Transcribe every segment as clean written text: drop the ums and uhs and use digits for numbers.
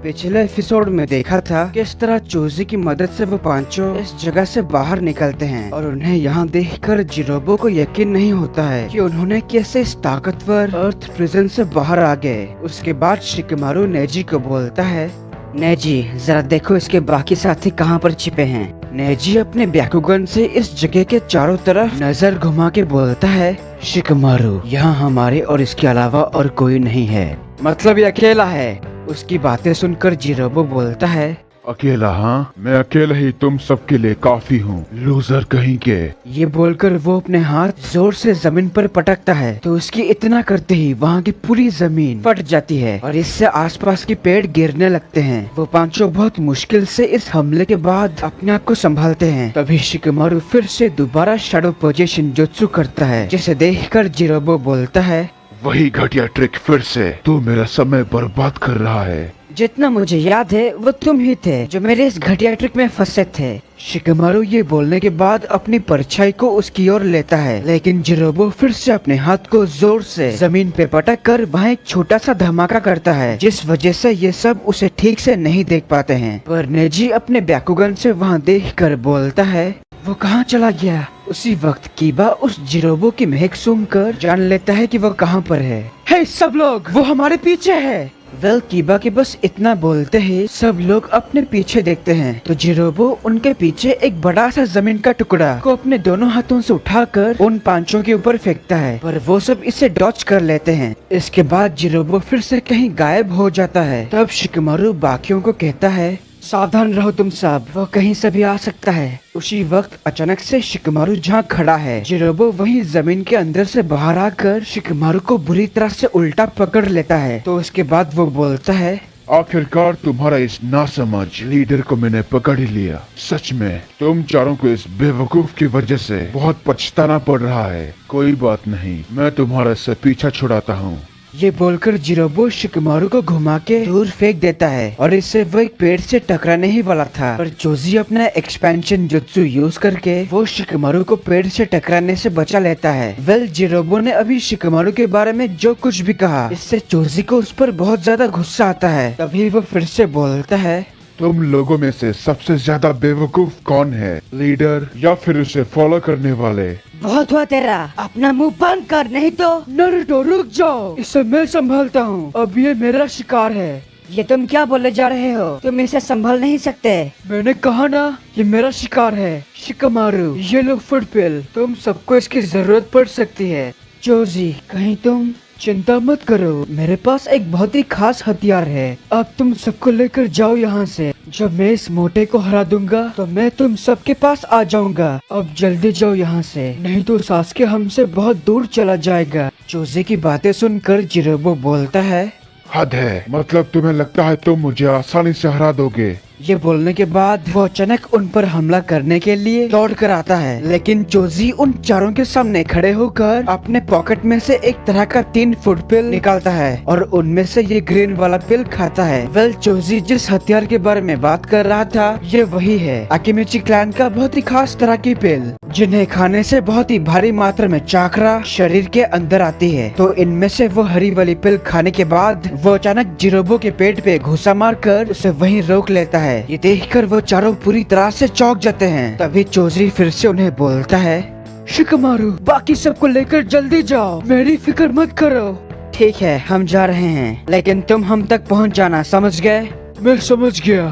पिछले एपिसोड में देखा था किस तरह चोजी की मदद से वो पांचों इस जगह से बाहर निकलते हैं और उन्हें यहाँ देखकर जिरोबो को यकीन नहीं होता है कि उन्होंने कैसे इस ताकतवर अर्थ प्रिजन से बाहर आ गए। उसके बाद शिकमारू नेजी को बोलता है, नेजी जरा देखो इसके बाकी साथी कहाँ पर छिपे हैं। नेजी अपने ब्याकुगन से इस जगह के चारों तरफ नजर घुमा के बोलता है, शिकमारू यहाँ हमारे और इसके अलावा और कोई नहीं है, मतलब ये अकेला है। उसकी बातें सुनकर जिरोबो बोलता है, अकेला? हाँ, मैं अकेला ही तुम सबके लिए काफी हूँ, लूजर कहीं के। ये बोलकर वो अपने हाथ जोर से जमीन पर पटकता है तो उसकी इतना करते ही वहाँ की पूरी जमीन फट जाती है और इससे आसपास के पेड़ गिरने लगते हैं। वो पांचों बहुत मुश्किल से इस हमले के बाद अपने आप को संभालते हैं। तभी शिकमारू फिर से दोबारा शैडो पोजीशन जुत्सु करता है, जिसे देखकर जिरोबो बोलता है, वही घटिया ट्रिक फिर से, तू मेरा समय बर्बाद कर रहा है। जितना मुझे याद है वो तुम ही थे जो मेरे इस घटिया ट्रिक में फंसे थे। शिकमारू ये बोलने के बाद अपनी परछाई को उसकी ओर लेता है, लेकिन जिरोबो फिर से अपने हाथ को जोर से जमीन पे पटक कर वहाँ एक छोटा सा धमाका करता है, जिस वजह से ये सब उसे ठीक से नहीं देख पाते हैं। पर नेजी अपने ब्याकुगन से वहाँ देखकर बोलता है, वो कहाँ चला गया। उसी वक्त कीबा उस जिरोबो की महक सूंघकर जान लेता है कि वो कहाँ पर है। हे सब लोग, वो हमारे पीछे है। वेल कीबा के बस इतना बोलते ही सब लोग अपने पीछे देखते हैं तो जिरोबो उनके पीछे एक बड़ा सा जमीन का टुकड़ा को अपने दोनों हाथों से उठाकर उन पांचों के ऊपर फेंकता है, पर वो सब इसे डॉच कर लेते हैं। इसके बाद जिरोबो फिर से कहीं गायब हो जाता है। तब शिकमारू बाकियों को कहता है, सावधान रहो तुम सब, वो कहीं से भी आ सकता है। उसी वक्त अचानक से शिकमारू जहाँ खड़ा है, जिरोबो वही जमीन के अंदर से बाहर आकर शिकमारू को बुरी तरह से उल्टा पकड़ लेता है। तो उसके बाद वो बोलता है, आखिरकार तुम्हारा इस नासमझ लीडर को मैंने पकड़ ही लिया। सच में तुम चारों को इस बेवकूफ की वजह से बहुत पछताना पड़ रहा है। कोई बात नहीं, मैं तुम्हारा से पीछा छुड़ाता हूँ। ये बोलकर जिरोबो शिकमारू को घुमा के दूर फेंक देता है और इससे वो एक पेड़ से टकराने ही वाला था, पर चोजी अपना एक्सपेंशन जुत्सु यूज करके वो शिकमारू को पेड़ से टकराने से बचा लेता है। वेल जिरोबो ने अभी शिकमारू के बारे में जो कुछ भी कहा, इससे चोजी को उस पर बहुत ज्यादा गुस्सा आता है। तभी वो फिर से बोलता है, तुम लोगों में से सबसे ज्यादा बेवकूफ कौन है, लीडर या फिर उसे फॉलो करने वाले? बहुत हुआ तेरा, अपना मुंह बंद कर, नहीं तो। नरुटो रुक जाओ, इसे मैं संभालता हूँ, अब ये मेरा शिकार है। ये तुम क्या बोले जा रहे हो, तुम इसे संभाल नहीं सकते। मैंने कहा ना, ये मेरा शिकार है। शिकमारू, ये लो फुटपिल, तुम सबको इसकी जरूरत पड़ सकती है। चोजी, कहीं तुम चिंता मत करो, मेरे पास एक बहुत ही खास हथियार है। अब तुम सबको लेकर जाओ यहाँ से। जब मैं इस मोटे को हरा दूंगा तो मैं तुम सबके पास आ जाऊंगा। अब जल्दी जाओ यहाँ से, नहीं तो सास्के हमसे बहुत दूर चला जाएगा। चोजी की बातें सुनकर जिरोबो बोलता है, हद है, मतलब तुम्हें लगता है तुम मुझे आसानी से हरा दोगे? ये बोलने के बाद वो अचानक उन पर हमला करने के लिए दौड़ कर आता है, लेकिन चोजी उन चारों के सामने खड़े होकर अपने पॉकेट में से एक तरह का 3 फुट पिल निकालता है और उनमें से ये ग्रीन वाला पिल खाता है। वेल चोजी जिस हथियार के बारे में बात कर रहा था ये वही है, आकिमिची क्लैन का बहुत ही खास तरह की पिल, जिन्हें खाने से बहुत ही भारी मात्रा में चाकरा शरीर के अंदर आती है। तो इनमें से वो हरी वाली पिल खाने के बाद वो अचानक जिरोबो के पेट पे घुसा मारकर उसे वहीं रोक लेता है। ये देखकर वो चारों पूरी तरह से चौंक जाते हैं। तभी चोजी फिर से उन्हें बोलता है, शिकमारू, बाकी सबको लेकर जल्दी जाओ, मेरी फिक्र मत करो। ठीक है, हम जा रहे हैं, लेकिन तुम हम तक पहुंच जाना, समझ गए? मैं समझ गया।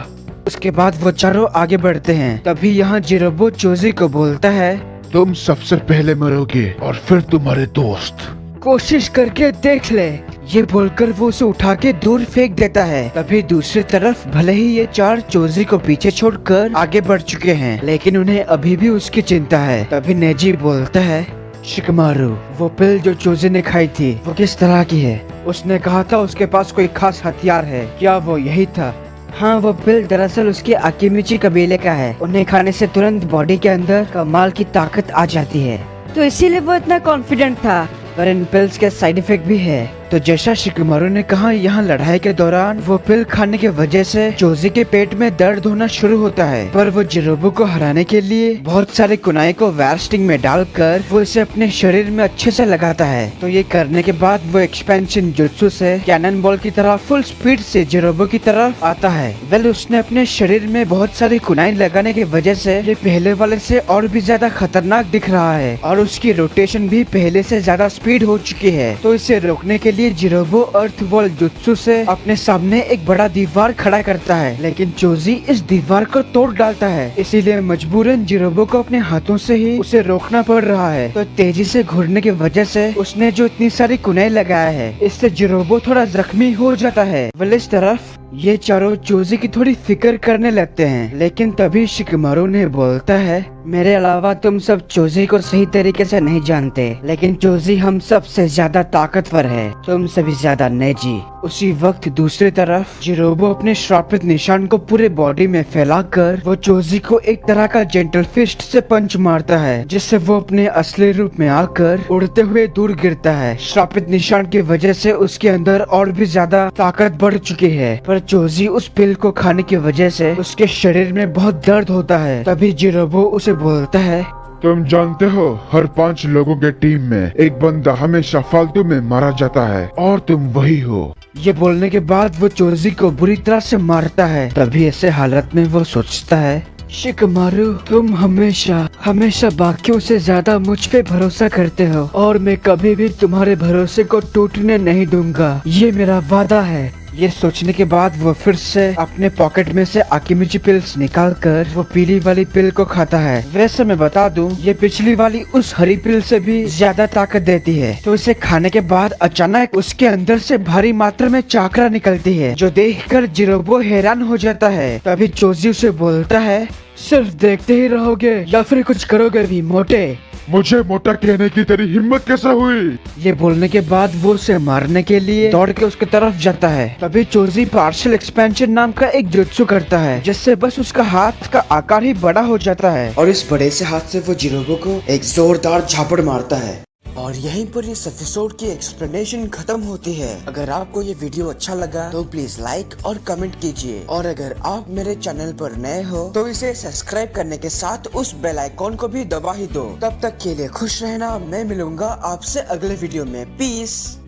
उसके बाद वो चारों आगे बढ़ते हैं। तभी यहाँ जिरोबो चोजी को बोलता है, तुम सबसे पहले मरोगे और फिर तुम्हारे दोस्त। कोशिश करके देख ले। ये बोलकर वो उसे उठा के दूर फेंक देता है। तभी दूसरी तरफ भले ही ये 4 चोजी को पीछे छोड़कर आगे बढ़ चुके हैं, लेकिन उन्हें अभी भी उसकी चिंता है। तभी नेजी बोलता है, शिकमारू, वो पिल जो चोजी ने खाई थी वो किस तरह की है? उसने कहा था उसके पास कोई खास हथियार है, क्या वो यही था? हाँ, वो पिल दरअसल उसके आकिमिची कबीले का है। उन्हें खाने से तुरंत बॉडी के अंदर कमाल की ताकत आ जाती है, तो इसीलिए वो इतना कॉन्फिडेंट था। पर इन पिल्स के साइड इफेक्ट भी है। तो जैसा शिकमारू ने कहा, यहाँ लड़ाई के दौरान वो पिल खाने की वजह से जोजी के पेट में दर्द होना शुरू होता है, पर वो जिरोबो को हराने के लिए बहुत सारे कुनाई को वायरस्टिंग में डालकर वो इसे अपने शरीर में अच्छे से लगाता है। तो ये करने के बाद वो एक्सपेंशन जुत्सु से कैनन बॉल की तरह फुल स्पीड से जिरोबो की तरफ आता है। वेल उसने अपने शरीर में बहुत सारी कुनाई लगाने की वजह से ये पहले वाले से और भी ज्यादा खतरनाक दिख रहा है और उसकी रोटेशन भी पहले से ज्यादा स्पीड हो चुकी है। तो इसे रोकने के लिए जिरोबो अर्थ वॉल जुत्सु से अपने सामने एक बड़ा दीवार खड़ा करता है, लेकिन जोजी इस दीवार को तोड़ डालता है। इसीलिए मजबूरन जिरोबो को अपने हाथों से ही उसे रोकना पड़ रहा है। तो तेजी से घूरने की वजह से उसने जो इतनी सारी कुनाई लगाया है, इससे जिरोबो थोड़ा जख्मी हो जाता है। वेल इस तरफ ये चारों जोजी की थोड़ी फिक्र करने लगते हैं, लेकिन तभी शिकमारू ने बोलता है, मेरे अलावा तुम सब जोजी को सही तरीके से नहीं जानते, लेकिन जोजी हम सबसे ज्यादा ताकतवर है, तुम सभी ज्यादा नेजी। उसी वक्त दूसरी तरफ जिरोबो अपने श्रापित निशान को पूरे बॉडी में फैलाकर वो जोजी को एक तरह का जेंटल फिस्ट से पंच मारता है, जिससे वो अपने असली रूप में आकर उड़ते हुए दूर गिरता है। श्रापित निशान की वजह से उसके अंदर और भी ज्यादा ताकत बढ़ चुकी है, पर जोजी उस पिल को खाने की वजह से उसके शरीर में बहुत दर्द होता है। तभी जिरोबो उसे बोलता है, तुम जानते हो हर 5 लोगों के टीम में एक बंदा हमेशा फालतू में मारा जाता है और तुम वही हो। ये बोलने के बाद वो जोजी को बुरी तरह से मारता है। तभी ऐसे हालत में वो सोचता है, शिकमारू तुम हमेशा बाकियों से ज्यादा मुझ पे भरोसा करते हो और मैं कभी भी तुम्हारे भरोसे को टूटने नहीं दूंगा, ये मेरा वादा है। ये सोचने के बाद वो फिर से अपने पॉकेट में से आकिमिची पिल्स निकालकर वो पीली वाली पिल को खाता है। वैसे मैं बता दूं, ये पिछली वाली उस हरी पिल से भी ज्यादा ताकत देती है। तो इसे खाने के बाद अचानक उसके अंदर से भारी मात्रा में चाकरा निकलती है, जो देखकर जिरोबो हैरान हो जाता है। तभी जोजी उसे बोलता है, सिर्फ देखते ही रहोगे या फिर कुछ करोगे भी मोटे? मुझे मोटा कहने की तेरी हिम्मत कैसे हुई? ये बोलने के बाद वो उसे मारने के लिए दौड़ के उसके तरफ जाता है। तभी जोजी पार्शियल एक्सपेंशन नाम का एक जुत्सु करता है, जिससे बस उसका हाथ का आकार ही बड़ा हो जाता है और इस बड़े से हाथ से वो जिरोबो को एक जोरदार झापड़ मारता है। और यहीं पर इस एपिसोड की एक्सप्लेनेशन खत्म होती है। अगर आपको ये वीडियो अच्छा लगा तो प्लीज लाइक और कमेंट कीजिए, और अगर आप मेरे चैनल पर नए हो तो इसे सब्सक्राइब करने के साथ उस बेल आइकॉन को भी दबा ही दो। तब तक के लिए खुश रहना, मैं मिलूंगा आपसे अगले वीडियो में। पीस।